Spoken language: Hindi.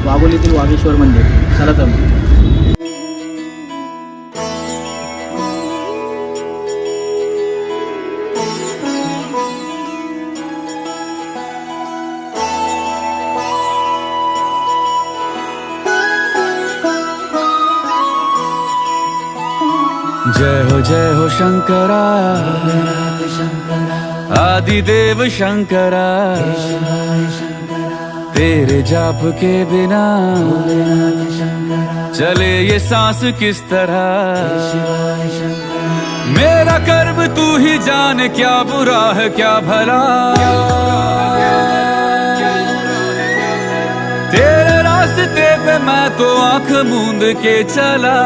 वाघोलीतील वागेश्वर मंदिर. चला तर मग. जय हो शंकरा आदिदेव शंकरा, तेरे जाप के बिना चले ये सांस किस तरह। मेरा कर्म तू ही जाने, क्या बुरा है क्या भला, तेरे रास्ते पे मैं तो आंख मूंद के चला।